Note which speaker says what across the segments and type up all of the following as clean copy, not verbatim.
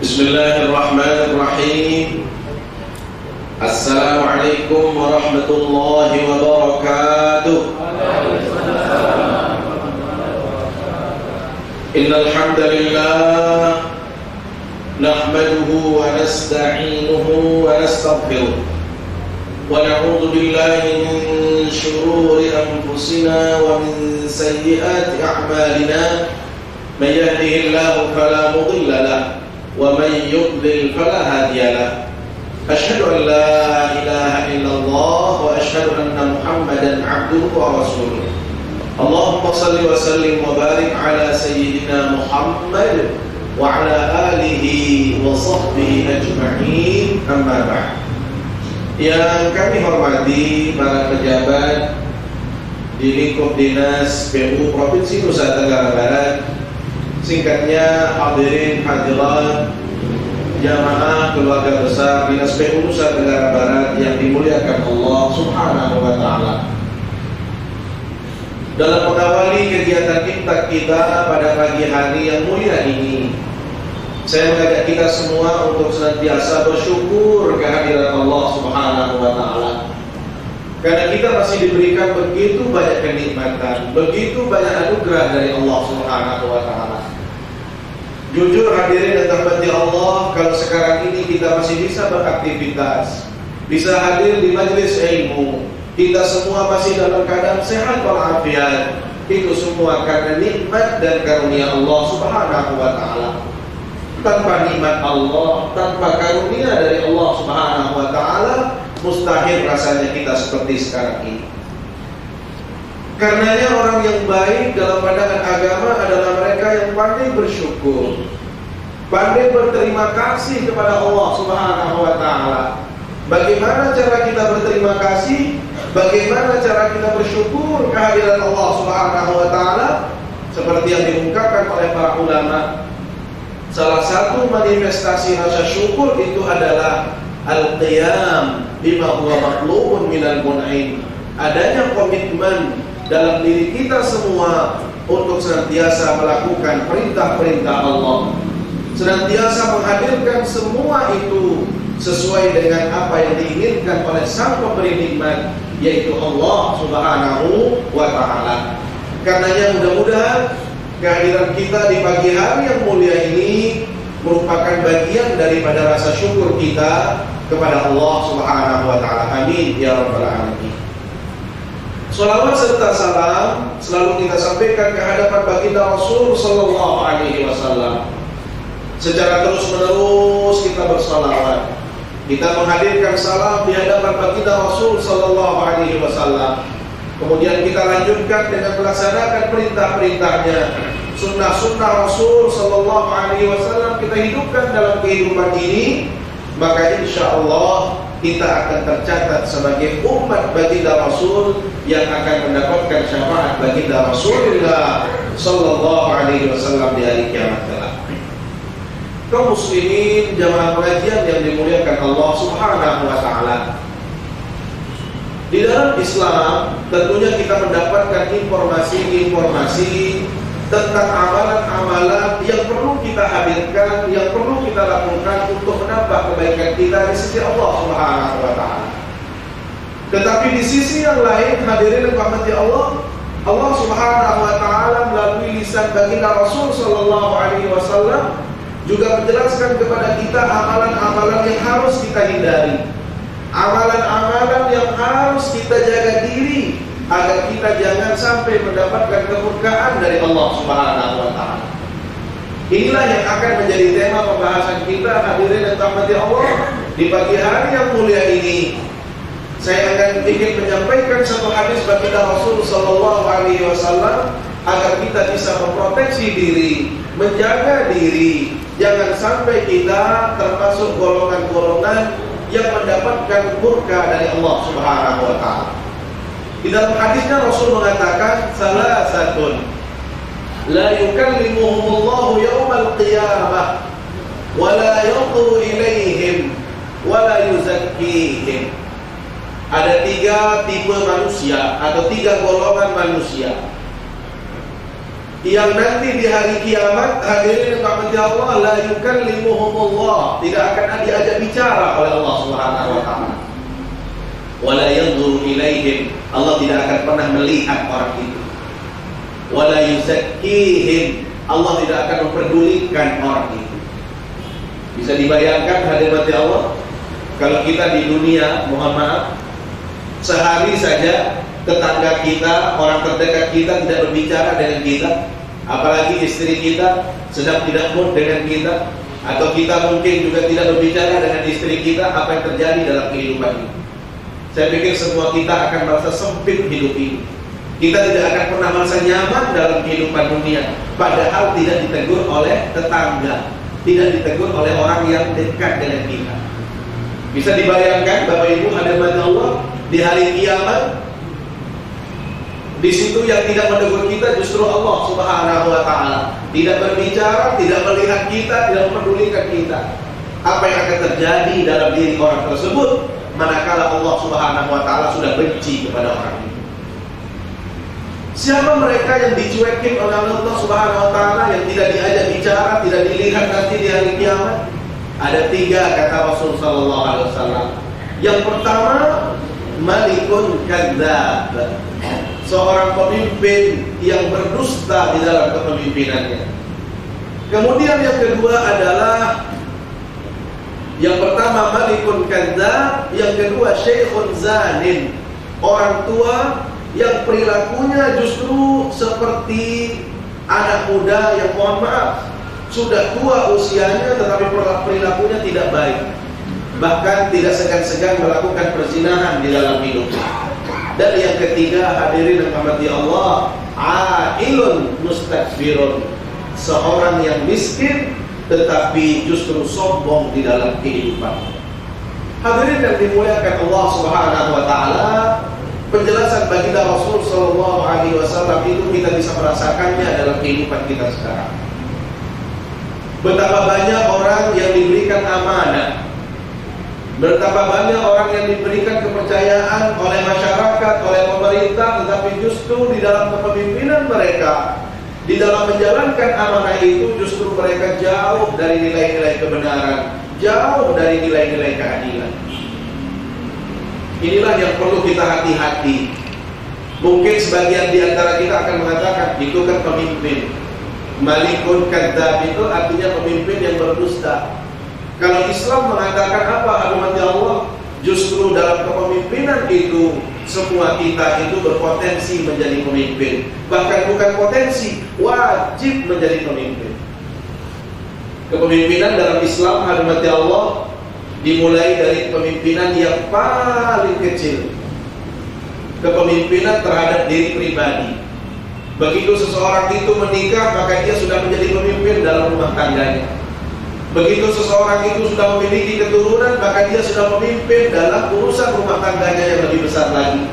Speaker 1: Bismillahirrahmanirrahim. Assalamualaikum warahmatullahi wabarakatuh. Innal hamdalillah nahmaduhu wa nasta'inuhu wa nastaghfiruh wa na'udzu billahi min shururi anfusina wa min sayyiati a'malina. May yahdihillahu fala mudilla lahu wa man yudlil fala hadiya lahu. Asyhadu an la ilaha illallah wa asyhadu anna Muhammadan abduhu wa rasuluh. Allahumma salli wa sallim wa barik ala sayyidina Muhammad wa ala alihi wa sahbihi ajma'in. Amma ba'd. Yang kami hormati para pejabat di lingkup dinas PU Provinsi Nusa Tenggara Barat, singkatnya hadirin hadirat jamaah keluarga besar Dinas PU Nusa Tenggara Barat yang dimuliakan Allah Subhanahu wa taala. Dalam mengawali kegiatan kita pada pagi hari yang mulia ini, saya mengajak kita semua untuk senantiasa bersyukur kehadiran Allah Subhanahu wa taala. Karena kita masih diberikan begitu banyak kenikmatan, begitu banyak anugerah dari Allah Subhanahu wa taala. Jujur hadirin dan terhormati Allah, kalau sekarang ini kita masih bisa beraktivitas, bisa hadir di majelis ilmu, kita semua masih dalam keadaan sehat walafiat, itu semua karena nikmat dan karunia Allah Subhanahu wa taala. Tanpa nikmat Allah, tanpa karunia dari Allah Subhanahu wa taala, mustahil rasanya kita seperti sekarang ini. Karenanya orang yang baik dalam pandangan agama adalah mereka yang pandai bersyukur, pandai berterima kasih kepada Allah Subhanahu wa taala. Bagaimana cara kita berterima kasih? Bagaimana cara kita bersyukur kehadiran Allah Subhanahu wa taala? Seperti yang diungkapkan oleh para ulama, salah satu manifestasi rasa syukur itu adalah al-qiyam bima huwa matlubun minal mun'im. Adanya komitmen dalam diri kita semua untuk senantiasa melakukan perintah-perintah Allah, senantiasa menghadirkan semua itu sesuai dengan apa yang diinginkan oleh Sang Pemberi nikmat, yaitu Allah Subhanahu wa taala. Karenanya mudah-mudahan kehadiran kita di pagi hari yang mulia ini merupakan bagian daripada rasa syukur kita kepada Allah Subhanahu wa taala. Amin ya rabbal alamin. Salawat serta salam selalu kita sampaikan ke hadapan baginda Rasul sallallahu alaihi wasallam. Secara terus-menerus kita bersalawat, kita menghadirkan salam di hadapan baginda Rasul sallallahu alaihi wasallam. Kemudian kita lanjutkan dengan melaksanakan perintah-perintahnya. Sunnah-sunnah Rasul sallallahu alaihi wasallam kita hidupkan dalam kehidupan ini, maka insyaallah kita akan tercatat sebagai umat baginda Rasul yang akan mendapatkan syafaat baginda Rasulullah sallallahu alaihi wasallam di hari kiamat kelak. Kaum muslimin jamaah pengajian yang dimuliakan Allah Subhanahu wa taala. Di dalam Islam tentunya kita mendapatkan informasi-informasi tentang amalan-amalan yang perlu kita hadirkan, yang perlu kita lakukan untuk menambah kebaikan kita di sisi Allah Subhanahu wa taala. Tetapi di sisi yang lain, hadirin dan rahmati Allah, Allah Subhanahu wa taala melalui lisan baginda Rasul sallallahu alaihi wasallam juga menjelaskan kepada kita amalan-amalan yang harus kita hindari, amalan-amalan yang harus kita jaga diri agar kita jangan sampai mendapatkan kemurkaan dari Allah Subhanahu wa taala. Inilah yang akan menjadi tema pembahasan kita, hadirin dan rahmati Allah, di pagi hari yang mulia ini. Saya akan ingin menyampaikan satu hadis baginda Rasul sallallahu alaihi wasallam agar kita bisa memproteksi diri, menjaga diri, jangan sampai kita termasuk golongan-golongan yang mendapatkan murka dari Allah Subhanahu wa taala. Di dalam hadisnya Rasul mengatakan, salasatun la yukallimuhumullahu yaumal qiyamah wa la yanzuru ilaihim wa la yuzakkihim. Ada 3 tipe manusia atau 3 golongan manusia yang nanti di hari kiamat hadirin yang dirahmati Allah, la yukallimuhumullah, tidak akan diajak bicara oleh Allah Subhanahu wa taala. Wala yanzuru ilaihim, Allah tidak akan pernah melihat orang itu. Wala yuzakkihim, Allah tidak akan memperdulikan orang itu. Bisa dibayangkan hadirin Allah, kalau kita di dunia, mohon maaf, sehari saja tetangga kita, orang terdekat kita tidak berbicara dengan kita, apalagi istri kita sedang tidak mood dengan kita, atau kita mungkin juga tidak berbicara dengan istri kita, apa yang terjadi dalam kehidupan ini? Saya pikir semua kita akan merasa sempit hidup ini. Kita tidak akan pernah merasa nyaman dalam kehidupan dunia, padahal tidak ditegur oleh tetangga, tidak ditegur oleh orang yang dekat dengan kita. Bisa dibayangkan Bapak Ibu hadirin Allah, di hari kiamat, di situ yang tidak menegur kita justru Allah Subhanahu wa taala. Tidak berbicara, tidak melihat kita, tidak mempedulikan kita. Apa yang akan terjadi dalam diri orang tersebut manakala Allah Subhanahu wa taala sudah benci kepada orang itu? Siapa mereka yang dicuekin oleh Allah Subhanahu wa taala, yang tidak diajak bicara, tidak dilihat nanti di hari kiamat? Ada 3 kata Rasul sallallahu alaihi wasallam. Yang pertama, malikun kadzdzab, seorang pemimpin yang berdusta di dalam kepemimpinannya. Kemudian yang kedua adalah, yang pertama malikun kadzdzab, yang kedua syekhun zanin, orang tua yang perilakunya justru seperti anak muda yang mohon maaf sudah tua usianya tetapi perilakunya tidak baik, bahkan tidak segan-segan melakukan perzinahan di dalam hidupnya. Dan yang ketiga hadirin yang dirahmati Allah, ailun mustakbirun, seorang yang miskin tetapi justru sombong di dalam kehidupan. Hadirin yang dimuliakan Allah Subhanahu wa taala, penjelasan baginda Rasul sallallahu alaihi wasallam itu kita bisa merasakannya dalam kehidupan kita sekarang. Betapa banyak orang yang diberikan amanah, betapa banyak orang yang diberikan kepercayaan oleh masyarakat, oleh pemerintah, tetapi justru di dalam kepemimpinan mereka, di dalam menjalankan amanah itu justru mereka jauh dari nilai-nilai kebenaran, jauh dari nilai-nilai keadilan. Inilah yang perlu kita hati-hati. Mungkin sebagian di antara kita akan mengatakan, itu kan pemimpin. Malikun kadzdzab itu artinya pemimpin yang berdusta. Kalau Islam mengatakan apa hadirin Allah? Justru dalam kepemimpinan itu semua kita itu berpotensi menjadi pemimpin. Bahkan bukan potensi, wajib menjadi pemimpin. Kepemimpinan dalam Islam hadirin Allah dimulai dari kepemimpinan yang paling kecil, kepemimpinan terhadap diri pribadi. Begitu seseorang itu menikah, maka dia sudah menjadi pemimpin dalam rumah tangganya. Begitu seseorang itu sudah memiliki keturunan, maka dia sudah memimpin dalam urusan rumah tangganya yang lebih besar lagi.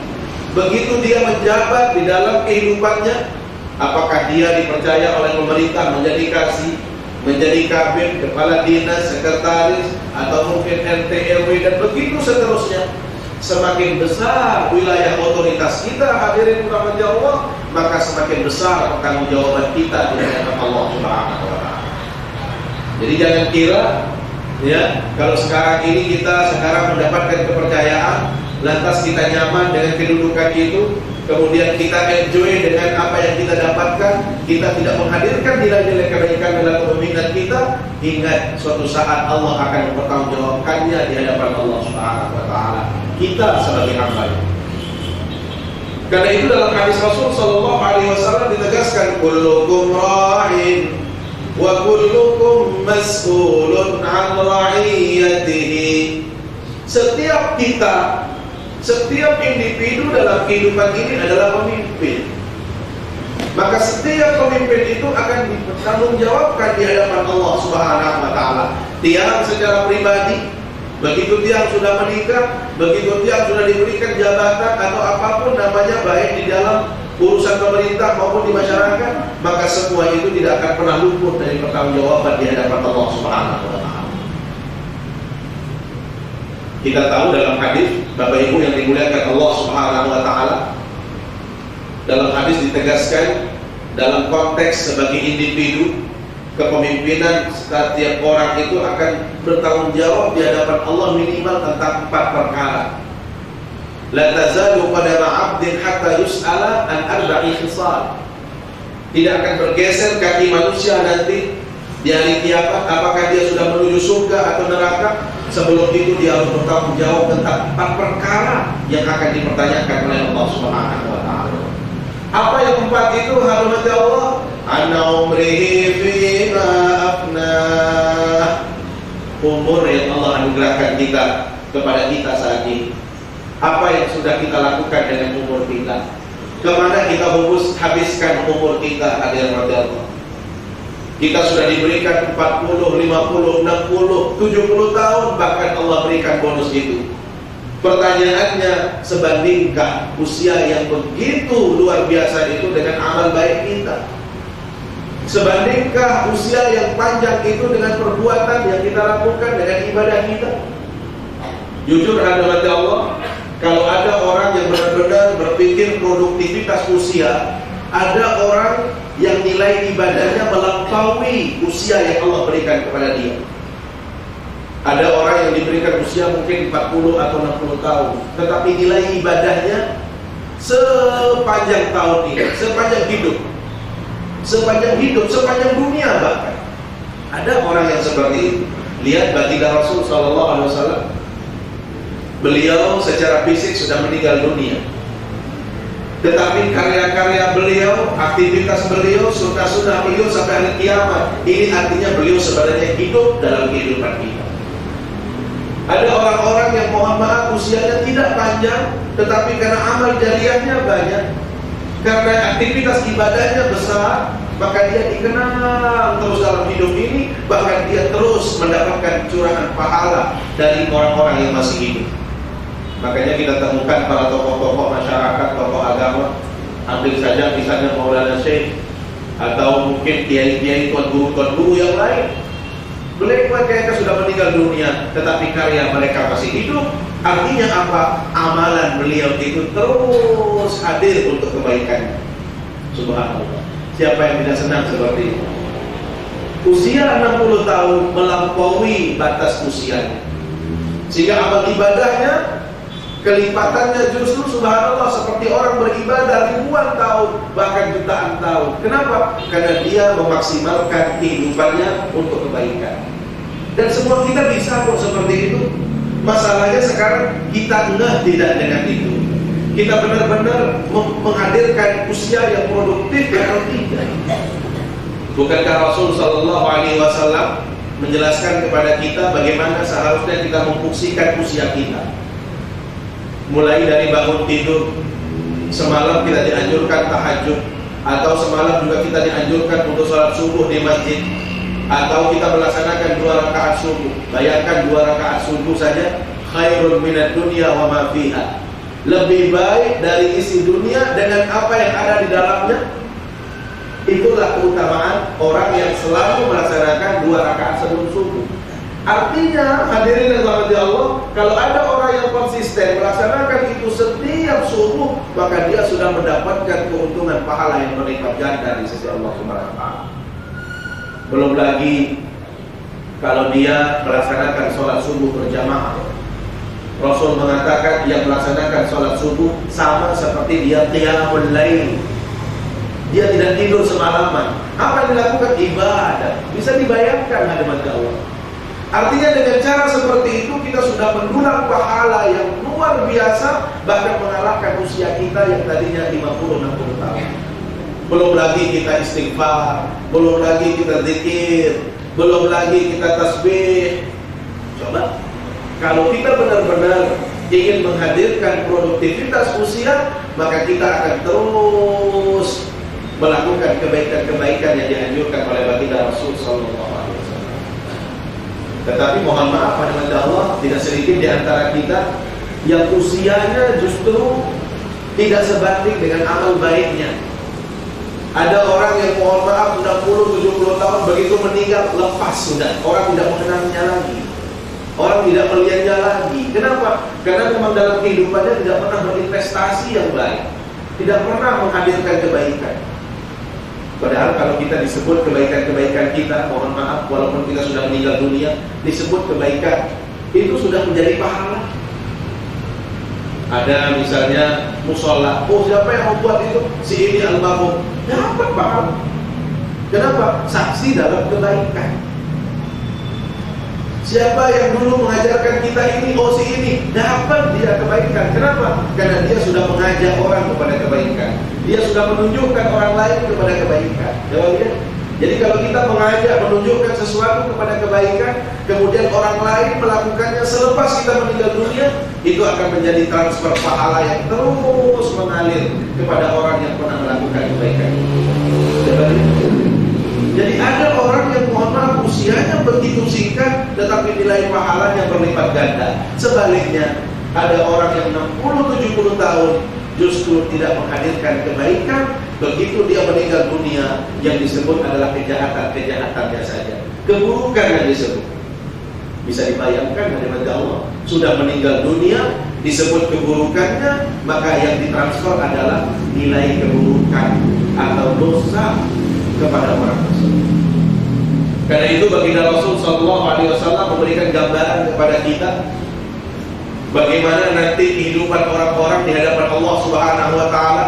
Speaker 1: Begitu dia menjabat di dalam kehidupannya, apakah dia dipercaya oleh pemerintah menjadi kasih, menjadi kabin, kepala dinas, sekretaris, atau mungkin RT RW, dan begitu seterusnya. Semakin besar wilayah otoritas kita hadirin rahmati Allah, maka semakin besar pertanggungjawaban kita di hadapan Allah Subhanahu wa taala. Jadi jangan kira ya, kalau sekarang ini kita mendapatkan kepercayaan, lantas kita nyaman dengan kedudukan itu, kemudian kita enjoy dengan apa yang kita dapatkan, kita tidak menghadirkan nilai-nilai kebaikan dalam kepemimpinan kita. Ingat, suatu saat Allah akan mempertanggungjawabkannya di hadapan Allah Subhanahu wa taala, kita sebagai hamba. Karena itu dalam hadis Rasul sallallahu alaihi wasallam ditegaskan, kullukum ra'in wa kullukum mas'ulun 'an ra'iyatihi. Setiap kita, setiap individu dalam kehidupan ini adalah pemimpin. Maka setiap pemimpin itu akan dipertanggungjawabkan di hadapan Allah Subhanahu wa taala. Tiang secara pribadi, begitu tiang sudah menikah, begitu tiang sudah diberikan jabatan atau apapun namanya, baik di dalam urusan pemerintah maupun di masyarakat, maka semua itu tidak akan pernah luput dari pertanggungjawaban di hadapan Allah Subhanahu wa taala. Kita tahu dalam hadis, Bapak Ibu yang dimuliakan Allah Subhanahu wa taala, dalam hadis ditegaskan dalam konteks sebagai individu, kepemimpinan setiap orang itu akan bertanggung jawab di hadapan Allah minimal tentang 4 perkara. La tazalu qadama 'abdin hatta yus'ala an arba'i khisal. Tidak akan bergeser kaki manusia nanti di hari kiamat, apakah dia sudah menuju surga atau neraka. Sebelum itu dia harus bertanggung jawab tentang 4 perkara yang akan dipertanyakan oleh Allah Subhanahu wa taala. Apa yang 4 itu? Halamat Allah, anna umrihi fima afna. Umur yang Allah anugerahkan kita kepada kita saat ini. Apa yang sudah kita lakukan dengan umur kita? Kemana kita habiskan umur kita? Hadirin Allah, kita sudah diberikan 40, 50, 60, 70 tahun, bahkan Allah berikan bonus itu. Pertanyaannya, sebandingkah usia yang begitu luar biasa itu dengan amal baik kita? Sebandingkah usia yang panjang itu dengan perbuatan yang kita lakukan, dengan ibadah kita? Jujur hadirat Allah, kalau ada orang yang benar-benar berpikir produktivitas usia, ada orang yang nilai ibadahnya melampaui usia yang Allah berikan kepada dia. Ada orang yang diberikan usia mungkin 40 atau 60 tahun, tetapi nilai ibadahnya sepanjang tahun ini, sepanjang hidup, sepanjang dunia bahkan. Ada orang yang seperti itu. Lihat baginda Rasul SAW, beliau secara fisik sudah meninggal dunia, tetapi karya-karya beliau, aktivitas beliau, sunnah-sunnah beliau sampai hari kiamat. Ini artinya beliau sebenarnya hidup dalam kehidupan kita. Ada orang-orang yang mohon maaf usianya tidak panjang, tetapi karena amal jariahnya banyak, karena aktivitas ibadahnya besar, maka dia dikenal terus dalam hidup ini. Bahkan dia terus mendapatkan curahan pahala dari orang-orang yang masih hidup. Makanya kita temukan para tokoh-tokoh masyarakat, tokoh agama, ambil saja misalnya Maulana Syekh, atau mungkin kiai-kiai, tuan guru yang lain. Mereka sudah meninggal dunia, tetapi karya mereka masih hidup. Artinya apa? Amalan beliau itu terus hadir untuk kebaikan. Subhanallah. Siapa yang tidak senang seperti itu? Usia 60 tahun melampaui batas usianya, sehingga amal ibadahnya kelipatannya justru subhanallah seperti orang beribadah ribuan tahun, bahkan jutaan tahun. Kenapa? Karena dia memaksimalkan kehidupannya untuk kebaikan. Dan semua kita bisa kok seperti itu. Masalahnya sekarang kita enggak tidak dengan itu. Kita benar-benar menghadirkan usia yang produktif atau tidak. Bukankah Rasul Sallallahu Alaihi Wasallam menjelaskan kepada kita bagaimana seharusnya kita memfungsikan usia kita? Mulai dari bangun tidur, semalam kita dianjurkan tahajud, atau semalam juga kita dianjurkan untuk sholat subuh di masjid, atau kita melaksanakan 2 rakaat subuh. Bayangkan 2 rakaat subuh saja, khairun minad dunya wa ma fiha. Lebih baik dari isi dunia dengan apa yang ada di dalamnya. Itulah keutamaan orang yang selalu melaksanakan 2 rakaat sebelum subuh. Artinya, hadirin yang dirahmati Allah, kalau ada orang yang konsisten melaksanakan itu setiap subuh, maka dia sudah mendapatkan keuntungan pahala yang berlipat ganda di sisi Allah Subhanahu wa taala. Belum lagi kalau dia melaksanakan sholat subuh berjamaah. Rasul mengatakan yang melaksanakan sholat subuh sama seperti dia qiyamul lail. Dia tidak tidur semalaman. Apa yang dilakukan? Ibadah. Bisa dibayangkan hadirat Allah. Artinya dengan cara seperti itu kita sudah mendulang pahala yang luar biasa, bahkan mengalahkan usia kita yang tadinya 50-60 tahun. Belum lagi kita istighfar, belum lagi kita zikir, belum lagi kita tasbih. Coba, kalau kita benar-benar ingin menghadirkan produktivitas usia, maka kita akan terus melakukan kebaikan-kebaikan yang dianjurkan oleh baginda Rasul Sallallahu Alaihi Wasallam. Tetapi mohon maaf pada Allah, tidak sedikit di antara kita yang usianya justru tidak sebanding dengan amal baiknya. Ada orang yang mohon maaf 60-70 tahun begitu meninggal lepas sudah, orang tidak mengenalnya lagi, orang tidak melihatnya lagi. Kenapa? Karena memang dalam kehidupannya tidak pernah berinvestasi yang baik, tidak pernah menghadirkan kebaikan. Padahal kalau kita disebut kebaikan-kebaikan kita, mohon maaf, walaupun kita sudah meninggal dunia, disebut kebaikan, itu sudah menjadi pahala. Ada misalnya musola, oh siapa yang membuat itu? Si ini almarhum, dapat pahala. Kenapa? Saksi dalam kebaikan. Siapa yang dulu mengajarkan kita ini, oh si ini, dapat dia kebaikan. Kenapa? Karena dia sudah mengajak orang kepada kebaikan. Dia sudah menunjukkan orang lain kepada kebaikan. Jawabnya. Jadi kalau kita mengajak, menunjukkan sesuatu kepada kebaikan, kemudian orang lain melakukannya selepas kita meninggal dunia, itu akan menjadi transfer pahala yang terus mengalir kepada orang yang pernah melakukan kebaikan. Jadi ada orang yang mohon maaf usianya begitu singkat, tetapi nilai pahalanya berlipat ganda. Sebaliknya, ada orang yang 60-70 tahun justru tidak menghadirkan kebaikan, begitu dia meninggal dunia yang disebut adalah kejahatan-kejahatannya saja, keburukan yang disebut. Bisa dibayangkan hadirat Allah, sudah meninggal dunia disebut keburukannya, maka yang ditransfer adalah nilai keburukan atau dosa kepada orang tersebut. Karena itu baginda Rasul SAW memberikan gambaran kepada kita bagaimana nanti kehidupan orang-orang di hadapan Allah Subhanahu wa taala,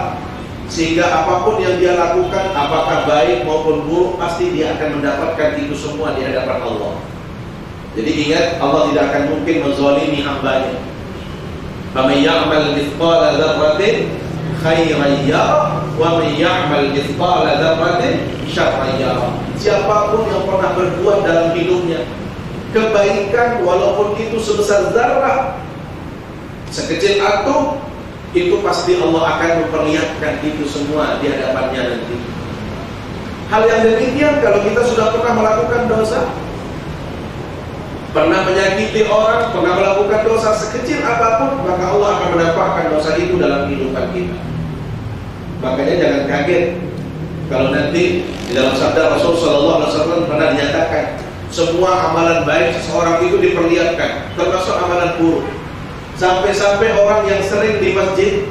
Speaker 1: sehingga apapun yang dia lakukan, apakah baik maupun buruk, pasti dia akan mendapatkan itu semua di hadapan Allah. Jadi ingat, Allah tidak akan mungkin menzalimi hambanya. Faman ya'mal mithqala dzarratin khairan yarah wa man ya'mal mithqala dzarratin syarran yarah. Siapapun yang pernah berbuat dalam hidupnya kebaikan, walaupun itu sebesar zarah, sekecil atom, itu pasti Allah akan memperlihatkan itu semua di hadapannya nanti. Hal yang demikian kalau kita sudah pernah melakukan dosa, pernah menyakiti orang, pernah melakukan dosa sekecil apapun, maka Allah akan menampakkan dosa itu dalam kehidupan kita. Makanya jangan kaget kalau nanti di dalam sabda Rasul SAW pernah dinyatakan semua amalan baik seseorang itu diperlihatkan, termasuk amalan buruk. Sampai-sampai orang yang sering di masjid,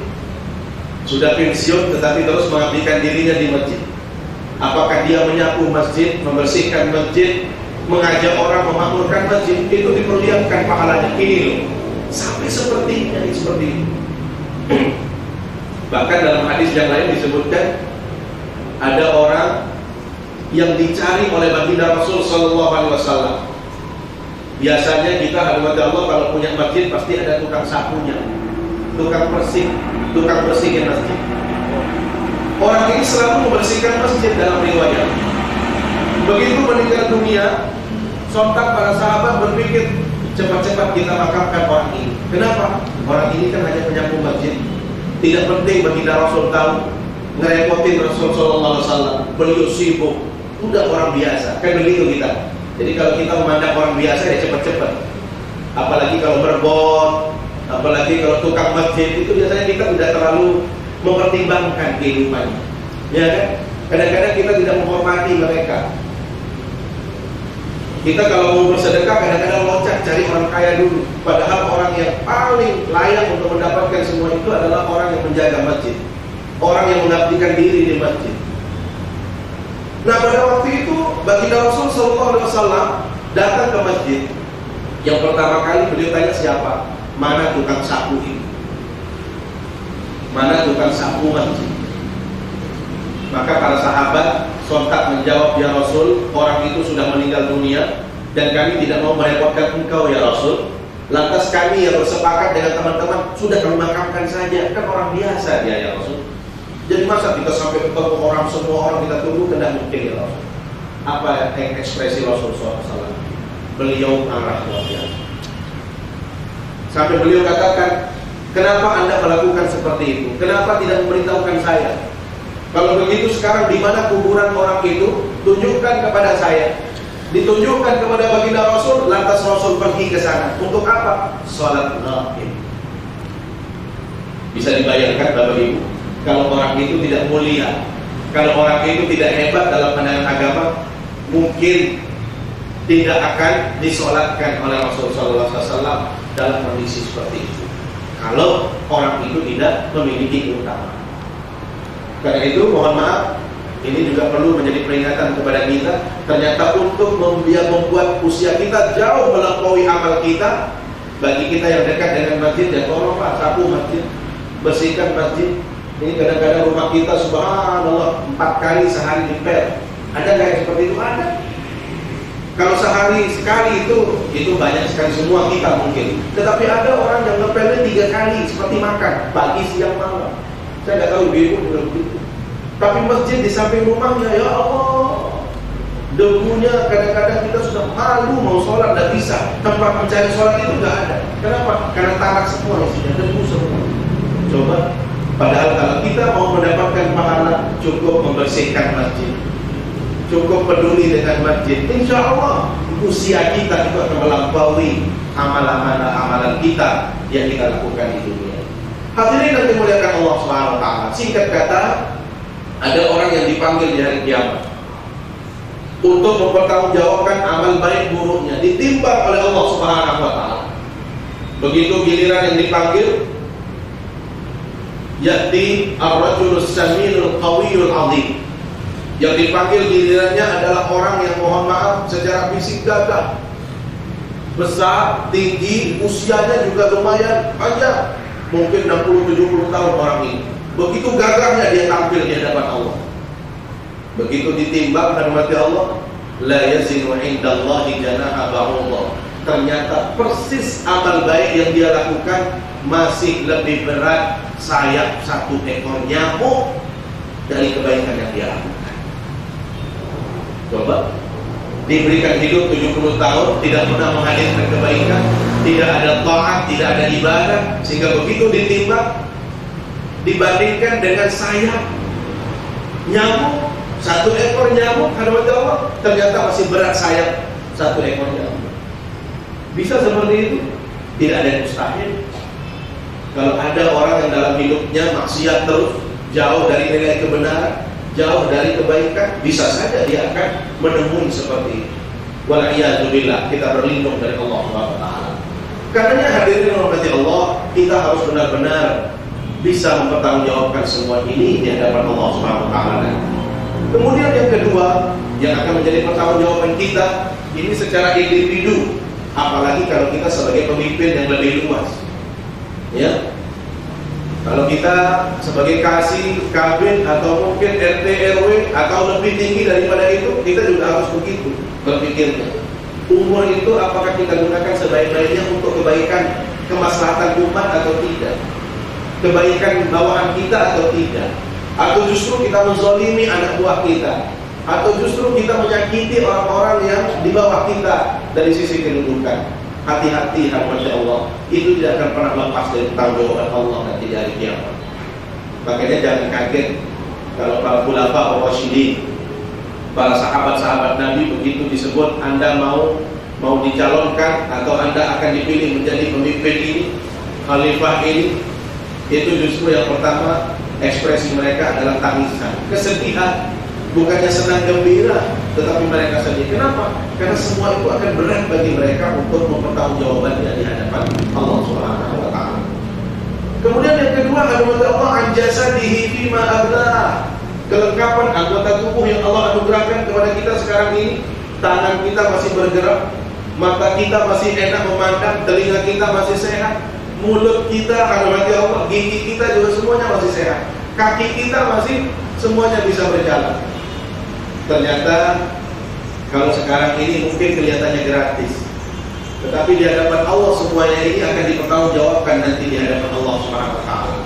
Speaker 1: sudah pensiun tetapi terus mengabdikan dirinya di masjid, apakah dia menyapu masjid, membersihkan masjid, mengajak orang memakmurkan masjid, itu diperlihatkan pahalanya. Ini loh, sampai seperti ini. Bahkan dalam hadis yang lain disebutkan ada orang yang dicari oleh baginda Rasul SAW. Biasanya kita hadirat Allah kalau punya masjid pasti ada tukang sapunya, tukang bersihin masjid. Orang ini selalu membersihkan masjid dalam riwayat. Begitu meninggal dunia, sontak para sahabat berpikir cepat-cepat kita makamkan orang ini. Kenapa? Orang ini kan hanya penyapu masjid. Tidak penting baginda Rasul tahu, ngerepotin Rasul SAW. Beliau sibuk, udah orang biasa. Kan begitu kita. Jadi kalau kita memandang orang biasa ya cepat-cepat. Apalagi kalau berbon, apalagi kalau tukang masjid, itu biasanya kita tidak terlalu mempertimbangkan kehidupannya. Ya kan? Kadang-kadang kita tidak menghormati mereka. Kita kalau mau bersedekah kadang-kadang loncat cari orang kaya dulu. Padahal orang yang paling layak untuk mendapatkan semua itu adalah orang yang menjaga masjid, orang yang mengabdikan diri di masjid. Nah pada waktu itu baginda Rasul SAW datang ke masjid. Yang pertama kali beliau tanya siapa? Mana tukang sapu ini? Mana tukang sapu masjid? Maka para sahabat sontak menjawab, ya Rasul, orang itu sudah meninggal dunia dan kami tidak mau merepotkan engkau ya Rasul. Lantas kami yang bersepakat dengan teman-teman sudah kami makamkan saja, kan orang biasa dia ya Rasul. Jadi masa kita sampai ketemu orang, semua orang kita tunggu, tidak mungkin ya Rasul. Apa ekspresi Rasul SAW? Beliau marah luar biasa. Sampai beliau katakan, kenapa anda melakukan seperti itu? Kenapa tidak memberitahukan saya? Kalau begitu sekarang di mana kuburan orang itu? Tunjukkan kepada saya. Ditunjukkan kepada baginda Rasul, lantas Rasul pergi ke sana. Untuk apa? Salat ghaib. Bisa dibayangkan Bapak Ibu, kalau orang itu tidak mulia, kalau orang itu tidak hebat dalam pandangan agama, mungkin tidak akan disolatkan oleh Rasulullah SAW dalam kondisi seperti itu. Kalau orang itu tidak memiliki keutamaan. Karena itu mohon maaf, Ini juga perlu menjadi peringatan kepada kita. Ternyata untuk membuat usia kita jauh melampaui amal kita, bagi kita yang dekat dengan masjid, ya tolong Pak, sapu masjid, bersihkan masjid. Ini kadang-kadang rumah kita subhanallah 4 kali sehari dipel. Ada nggak yang seperti itu? Ada. Kalau sehari sekali itu banyak sekali, semua kita mungkin. Tetapi ada orang yang ngepelnya 3 kali seperti makan, pagi, siang, malam. Saya nggak tahu ibu belum begitu. Tapi masjid di samping rumahnya, ya Allah, debunya kadang-kadang kita sudah malu mau sholat, tidak bisa. Tempat mencari sholat itu nggak ada. Kenapa? Karena tarak semua isinya, debu semua. Coba, padahal kalau kita mau mendapatkan pahala, cukup membersihkan masjid, cukup peduli dengan masjid, insya Allah usia kita itu akan melampaui amalan kita yang kita lakukan di dunia. Hadirin yang dimuliakan Allah Subhanahu wa taala. Singkat kata, ada orang yang dipanggil di hari kiamat untuk mempertanggungjawabkan amal baik buruknya, ditimbang oleh Allah Subhanahu wa taala. Begitu giliran yang dipanggil, ya'ti ar-rajulus saminul qawiyul 'azim. Yang dipanggil gilirannya adalah orang yang mohon maaf secara fisik gagah, besar, tinggi, usianya juga lumayan panjang, mungkin 60-70 tahun orang ini. Begitu gagahnya dia tampil di hadapan Allah. Begitu ditimbang dan mati Allah, la yazinu indallahi janaha ba'udah. Ternyata persis amal baik yang dia lakukan masih lebih berat sayap 1 ekor nyamuk dari kebaikan yang dia lakukan. Coba, diberikan hidup 70 tahun, tidak pernah menghadirkan kebaikan, tidak ada taat, tidak ada ibadah, sehingga begitu ditimbang, dibandingkan dengan sayap nyamuk, 1 ekor nyamuk hadapan Allah, ternyata masih berat sayap 1 ekor nyamuk. Bisa seperti itu? Tidak ada yang mustahil. Kalau ada orang yang dalam hidupnya maksiat terus, jauh dari nilai kebenaran, jauh dari kebaikan, bisa saja dia akan menemui seperti itu. Wal'iyadzubillah, kita berlindung dari Allah SWT. Karenanya hadirin rahmati Allah, kita harus benar-benar bisa mempertanggungjawabkan semua ini di hadapan Allah SWT. Kemudian yang kedua, yang akan menjadi pertanggungjawaban kita, ini secara individu, apalagi kalau kita sebagai pemimpin yang lebih luas. Ya, kalau kita sebagai kasih, kabin, atau mungkin RT, RW, atau lebih tinggi daripada itu, kita juga harus begitu berpikirnya. Umur itu apakah kita gunakan sebaik-baiknya untuk kebaikan, kemaslahatan umat atau tidak? Kebaikan bawaan kita atau tidak? Atau justru kita menzalimi anak buah kita? Atau justru kita menyakiti orang-orang yang di bawah kita dari sisi kedudukan? Hati-hati hadirin Allah, itu tidak akan pernah lepas dari tanggung jawab Allah nanti di hari kiamat. Makanya jangan kaget kalau para khulafa ar-rasyidin, para sahabat-sahabat Nabi begitu disebut Anda mau dicalonkan atau Anda akan dipilih menjadi pemimpin ini, khalifah ini, itu justru yang pertama ekspresi mereka adalah tangisan, kesedihan. Bukannya senang gembira, tetapi mereka sedih. Kenapa? Karena semua itu akan berat bagi mereka untuk mempertanggungjawabkannya di hadapan Allah Subhanahu wa taala. Kemudian yang kedua, Allah anjasadihi fima ablah. Kelengkapan anggota tubuh yang Allah anugerahkan kepada kita sekarang ini. Tangan kita masih bergerak, mata kita masih enak memandang, telinga kita masih sehat, mulut kita, Allah, gigi kita juga semuanya masih sehat, kaki kita masih semuanya bisa berjalan. Ternyata kalau sekarang ini mungkin kelihatannya gratis, tetapi di hadapan Allah semuanya ini akan dipertanggungjawabkan nanti di hadapan Allah Subhanahu wa taala.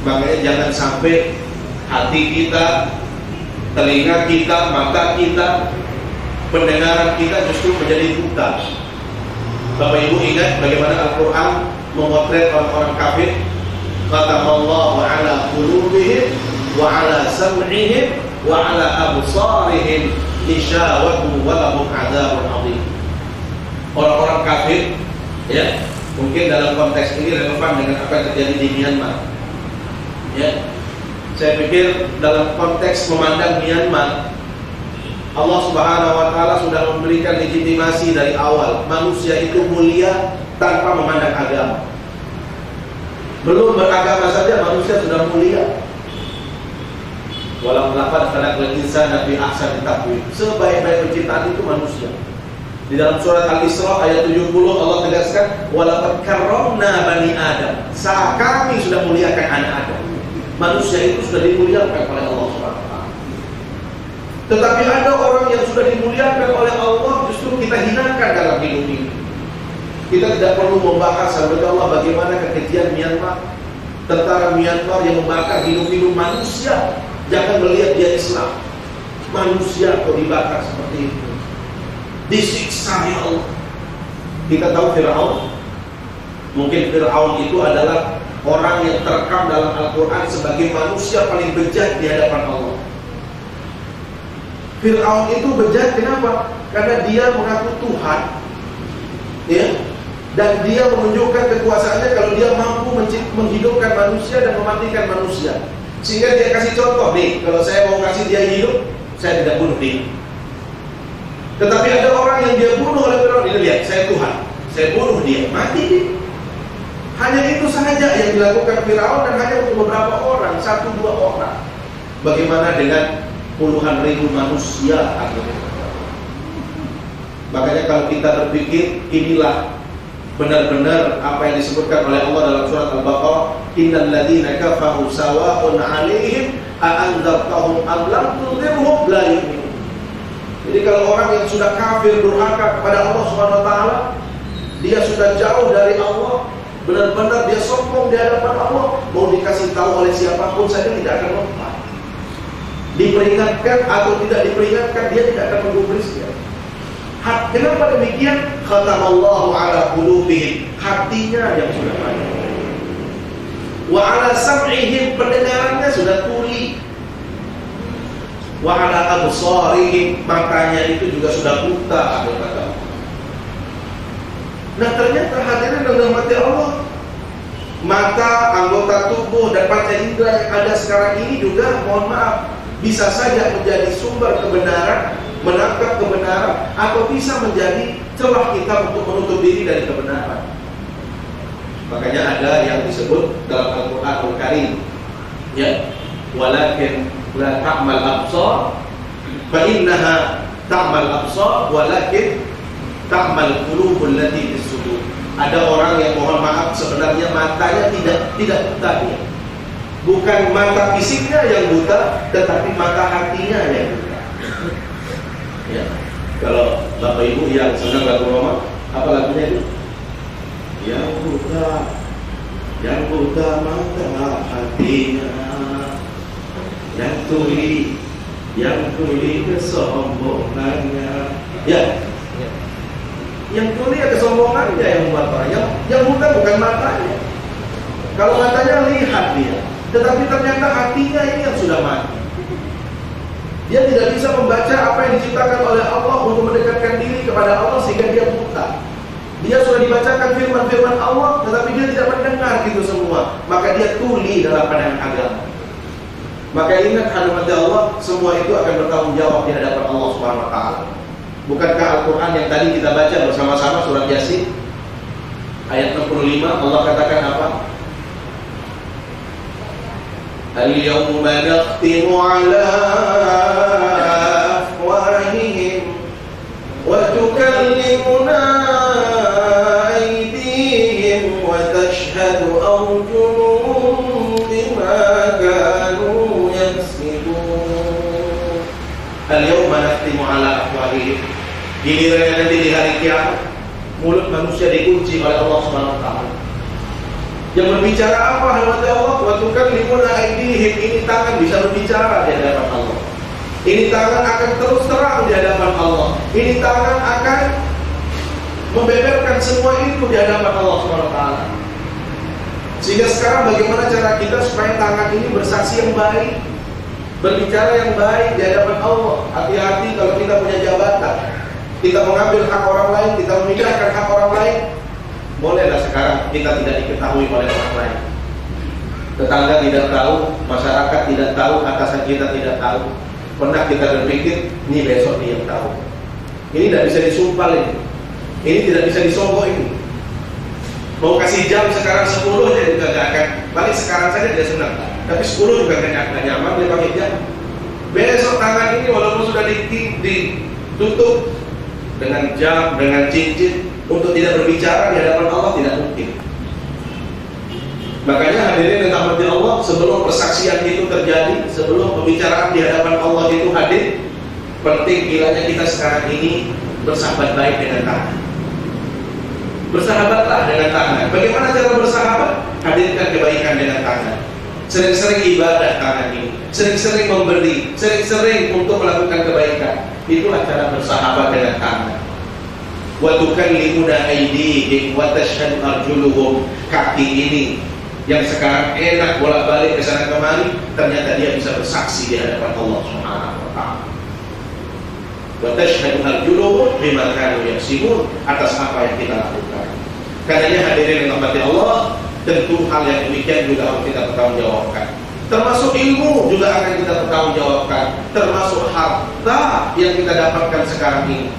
Speaker 1: Makanya jangan sampai hati kita, telinga kita, mata kita, pendengaran kita justru menjadi buta. Bapak Ibu ingat bagaimana Al-Quran memotret orang-orang kafir. Khatamallahu ala qulubihim wa ala sam'ihim wa ala absarihim gishawatun wa lahum adzabun adzim. Orang-orang kafir, ya, mungkin dalam konteks ini relevan dengan apa yang terjadi di Myanmar. Ya, saya pikir dalam konteks memandang Myanmar, Allah Subhanahu wa taala sudah memberikan legitimasi dari awal. Manusia itu mulia tanpa memandang agama. Belum beragama saja manusia sudah mulia. Walau laqad khalaqal insana fi ahsani taqwim. Sebaik-baik penciptaan itu manusia. Di dalam surat Al-Isra ayat 70 Allah tegaskan, walaqad karramna bani Adam. Kami sudah muliakan anak Adam. Manusia itu sudah dimuliakan oleh Allah Subhanahu wa taala. Tetapi ada orang yang sudah dimuliakan oleh Allah justru kita hinakan dalam hidup ini. Kita tidak perlu membahas sahabat Allah bagaimana kekejian Myanmar, tentara Myanmar yang membakar hidup-hidup manusia. Jangan melihat dia Islam. Manusia kok dibakar seperti itu. Disiksa ya Allah. Kita tahu Fir'aun. Mungkin Fir'aun itu adalah orang yang terekam dalam Al-Quran sebagai manusia paling bejat di hadapan Allah. Fir'aun itu bejat kenapa? Karena dia mengaku Tuhan, ya, dan dia menunjukkan kekuasaannya kalau dia mampu menghidupkan manusia dan mematikan manusia. Sehingga dia kasih contoh nih, kalau saya mau kasih dia hidup, saya tidak bunuh dia. Tetapi ada orang yang dia bunuh oleh Fir'aun, ini lihat, saya Tuhan, saya bunuh dia, mati dia. Hanya itu saja yang dilakukan Fir'aun dan hanya untuk beberapa orang, 1-2 orang. Bagaimana dengan puluhan ribu manusia akhirnya? Makanya kalau kita berpikir, inilah benar-benar apa yang disebutkan oleh Allah dalam surat Al-Baqarah, innal ladzina kafaru sawa'un 'alaihim a'andzartahum am lam tunzirhum la yu'minun. Jadi kalau orang yang sudah kafir durhaka kepada Allah Subhanahu wa taala, dia sudah jauh dari Allah, benar-benar dia sombong di hadapan Allah, mau dikasih tahu oleh siapapun saja tidak akan mempan. Diperingatkan atau tidak diperingatkan, dia tidak akan menggubrisnya. Kenapa demikian? Khatamallahu ala qulubihim, hatinya yang sudah mati. Wa ala sam'ihim, pendengarannya sudah tuli. Wa ala absarihim, matanya itu juga sudah buta. Nah ternyata hadirin dalam mati Allah, mata, anggota tubuh dan panca indera yang ada sekarang ini juga, mohon maaf, bisa saja menjadi sumber kebenaran, menangkap kebenaran, atau bisa menjadi celah kita untuk menutup diri dari kebenaran. Makanya ada yang disebut dalam Al-Quranul Karim, ya, walakin la ta'mal absar fa innaha ta'mal absar walakin ta'mal qulubul lati fis sudur. Ada orang yang mohon maaf sebenarnya matanya tidak buta dia. Bukan mata fisiknya yang buta, tetapi mata hatinya yang buta. Ya. Kalau Bapak Ibu yang senang lagu Roma, apa lagunya itu? Yang buta mata hatinya, yang tuli kesombongannya. Ya. Yang tuli kesombongannya yang membuat orang. Yang buta bukan matanya. Kalau matanya lihat dia, tetapi ternyata hatinya ini yang sudah mati. Dia tidak bisa membaca apa yang diciptakan oleh Allah untuk mendekatkan diri kepada Allah sehingga dia buta. Dia sudah dibacakan firman-firman Allah, tetapi dia tidak mendengar itu semua. Maka dia tuli dalam pandangan agama. Maka ingat hadirat Allah, semua itu akan bertanggung jawab di hadapan Allah Subhanahu wa taala. Bukankah Al-Quran yang tadi kita baca bersama-sama surat Yasin ayat 65 Allah katakan apa? Al-yawma nakhtimu ala afwahihim wa tukallimuna aydihim wa tashhadu arjuluhum bima kanu yaksibun. Al-yawma nakhtimu ala afwahihim. Giliran nanti di hari kiamat, mulut manusia dikunci oleh Allah Subhanahu wa taala. Yang berbicara apa hadirat Allah? Wa tukallimuna aydihim, ini tangan bisa berbicara di hadapan Allah. Ini tangan akan terus terang di hadapan Allah. Ini tangan akan membeberkan semua itu di hadapan Allah Subhanahu wa taala. Sehingga sekarang bagaimana cara kita supaya tangan ini bersaksi yang baik, berbicara yang baik di hadapan Allah. Hati-hati kalau kita punya jabatan, kita mengambil hak orang lain, kita memikirkan hak orang lain. Bolehlah sekarang kita tidak diketahui oleh orang lain. Tetangga tidak tahu, masyarakat tidak tahu, atasan kita tidak tahu. Pernah kita berpikir, ini besok dia yang tahu. Ini tidak bisa disumpal ini. Ini tidak bisa disogok ini. Mau kasih jam sekarang 10 dia juga gak akan. Balik sekarang saja dia senang. Tapi 10 juga gak nyaman dia pakai jam. Besok tangan ini walaupun sudah ditutup dengan jam, dengan cincin, untuk tidak berbicara di hadapan Allah tidak mungkin. Makanya hadirin yang dirahmati Allah, sebelum persaksian itu terjadi, sebelum pembicaraan di hadapan Allah itu hadir, penting kiranya kita sekarang ini bersahabat baik dengan tangan. Bersahabatlah dengan tangan. Bagaimana cara bersahabat? Hadirkan kebaikan dengan tangan. Sering-sering ibadah tangan ini, sering-sering memberi, sering-sering untuk melakukan kebaikan. Itulah cara bersahabat dengan tangan. Wa tukallimuna aydihim wa tashhadu arjuluhum. Kaki ini yang sekarang enak bolak-balik ke sana kemari, ternyata dia bisa bersaksi di hadapan Allah Subhanahu wa taala. Wa tashhadu arjuluhum bima kanu yaksibun, atas apa yang kita lakukan. Karenanya hadirin yang dirahmati Allah, tentu hal yang demikian juga harus kita pertanggungjawabkan. Termasuk ilmu juga akan kita pertanggungjawabkan, termasuk harta yang kita dapatkan sekarang ini.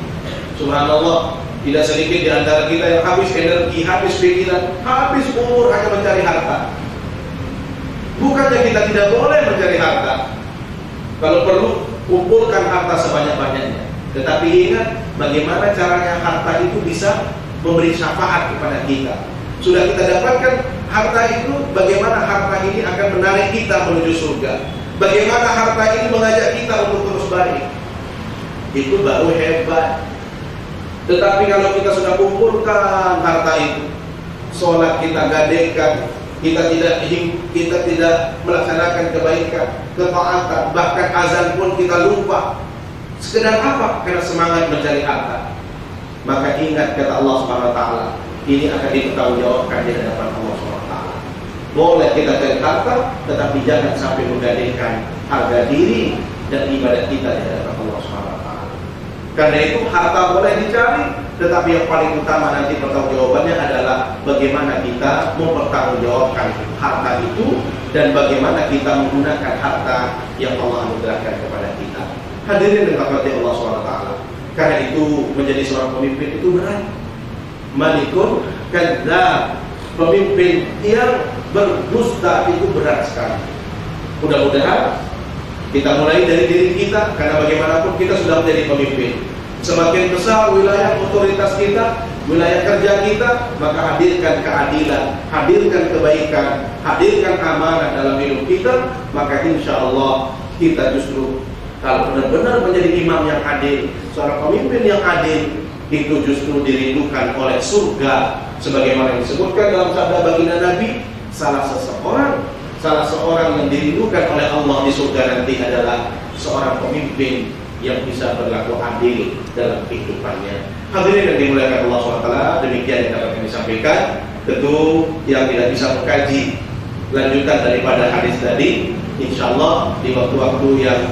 Speaker 1: Subhanallah, tidak sedikit di antara kita yang habis energi, habis pikiran, habis umur hanya mencari harta. Bukannya kita tidak boleh mencari harta. Kalau perlu, kumpulkan harta sebanyak-banyaknya. Tetapi ingat, bagaimana caranya harta itu bisa memberi syafaat kepada kita. Sudah kita dapatkan harta itu, bagaimana harta ini akan menarik kita menuju surga. Bagaimana harta ini mengajak kita untuk terus baik. Itu baru hebat. Tetapi kalau kita sudah kumpulkan harta itu, sholat kita gadaikan, kita tidak melaksanakan kebaikan, ketaatan, bahkan azan pun kita lupa. Sekedar apa? Karena semangat mencari harta. Maka ingat kata Allah Subhanahu wa taala, ini akan dipertanggungjawabkan di hadapan Allah Subhanahu wa taala. Boleh kita cari harta, tetapi jangan sampai menggadaikan harga diri dan ibadah kita di hadapan Allah Subhanahu wa taala. Karena itu harta boleh dicari, tetapi yang paling utama nanti pertanggungjawabannya adalah bagaimana kita mempertanggungjawabkan harta itu dan bagaimana kita menggunakan harta yang Allah anugerahkan kepada kita. Hadirin yang dirahmati Allah Subhanahu wa taala. Karena itu menjadi seorang pemimpin itu berat. Malikun kadzdzab, pemimpin yang berdusta itu berat sekali. Mudah-mudahan kita mulai dari diri kita, karena bagaimanapun kita sudah menjadi pemimpin. Semakin besar wilayah otoritas kita, wilayah kerja kita, maka hadirkan keadilan, hadirkan kebaikan, hadirkan amanah dalam hidup kita. Maka insya Allah kita justru kalau benar-benar menjadi imam yang adil, seorang pemimpin yang adil, itu justru dirindukan oleh surga. Sebagaimana disebutkan dalam sabda baginda Nabi, salah seorang yang dirindukan oleh Allah di surga nanti adalah seorang pemimpin yang bisa berlaku adil dalam kehidupannya. Hadirin yang dimuliakan Allah SWT, demikian yang dapat kami sampaikan. Tentu yang tidak bisa mengkaji lanjutan daripada hadis tadi, insya Allah di waktu-waktu yang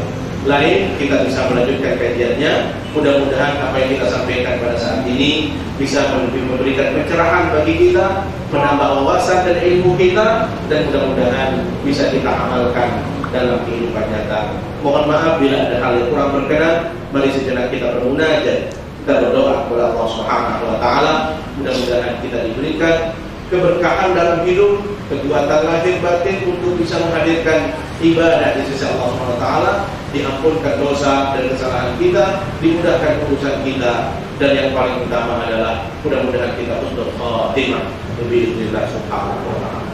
Speaker 1: lain kita bisa melanjutkan kajiannya. Mudah-mudahan apa yang kita sampaikan pada saat ini bisa memberikan pencerahan bagi kita, menambah wawasan dan ilmu kita, dan mudah-mudahan bisa kita amalkan dalam kehidupan nyata. Mohon maaf bila ada hal yang kurang berkenan. Mari sejenak kita bermunajat, kita berdoa kepada Allah Subhanahu wa taala. Mudah-mudahan kita diberikan keberkahan dalam hidup, kekuatan lahir batin untuk bisa menghadirkan ibadah di sisi Allah Subhanahu wa taala, diampunkan dosa dan kesalahan kita, dimudahkan urusan kita, dan yang paling utama adalah mudah-mudahan kita husnul khatimah bi'idznillah subhanahu wa ta'ala.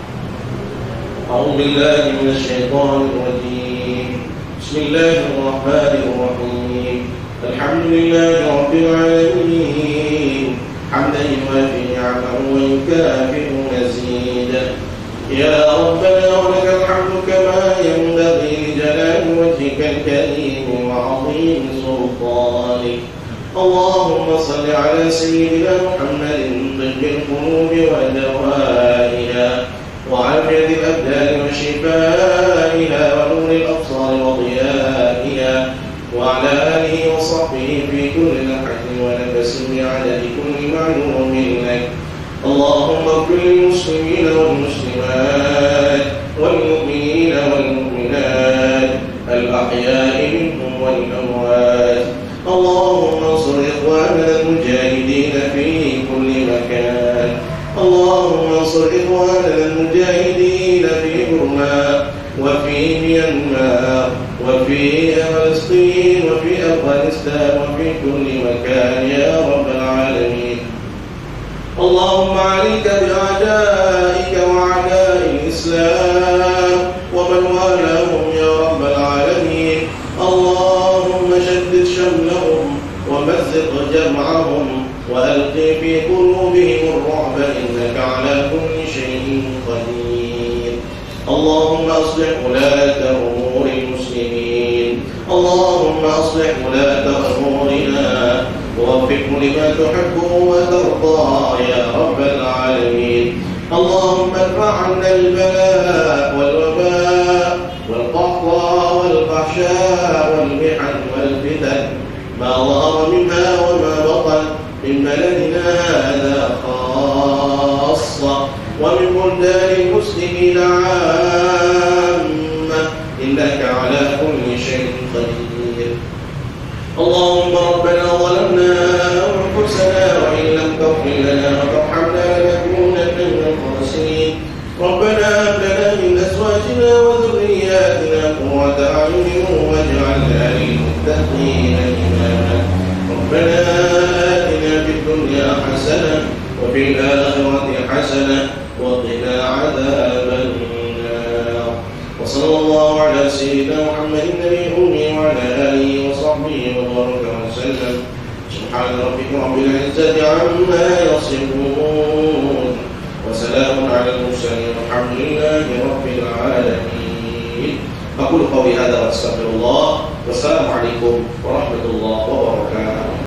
Speaker 1: A'udzu billahi minasy syaithanir rajim. Bismillahirrahmanirrahim. Alhamdulillahi rabbil alamin. Hamdan yuwafi ni'amahu wa yukafi'u mazidah. Ya Rabbana wa lakal hamdu kama yanbaghi li jalali wajhika al-karim wa 'azimi sultanik. Allahumma salli ala sayyidina Muhammadin tibbil qulubi wa dawaiha wa 'afiyati al-abdani wa shifaiha wa nuril absari wa diyaiha wa ala alihi wa sahbihi fi kulli lahzatin wa nafasin bi'adadi kulli ma'lumin lak. اللهم اغفر للمسلمين والمسلمات والمؤمنين والمؤمنات الأحياء منهم والأموات. اللهم انصر إخواننا المجاهدين في كل مكان. اللهم انصر إخواننا المجاهدين في برما وفي ميانمار وفي فلسطين وفي أفغانستان وفي كل مكان يا رب العالمين. اللهم عليك بأعدائك وأعداء الإسلام ومن والاهم يا رب العالمين. اللهم شدد شملهم ومزق جمعهم وألقي في قلوبهم الرعب إنك على كل شيء قدير. اللهم أصلح ولاة أمور المسلمين. اللهم أصلح ولاة أمورنا ووفقه لما تحبه وترضى يا رب العالمين. اللهم ادفع عنا البلاء والوباء والقحط والفحشاء والمحن والفتن ما ظهر منها وما بطن من بلدنا هذا خاصة ومن بلدان المسلمين عامة إنك على كل شيء قدير. اللهم ربنا ظلمنا أنفسنا وإن لم تغفر لنا وترحمنا لنكونن من الخاسرين. ربنا هب لنا من أزواجنا وذرياتنا قرة أعين واجعلنا للمتقين إماما. ربنا آتنا في الدنيا حسنة وفي الآخرة حسنة وقنا عذاب النار. وصلى الله على سيدنا محمد النبي الأمي وعلى آله وصحبه وبارك وسلم. سبحان ربك رب العزة عما يصفون وسلام على المرسلين والحمد لله رب العالمين. أقول قولي هذا وأستغفر الله والسلام عليكم ورحمة الله وبركاته.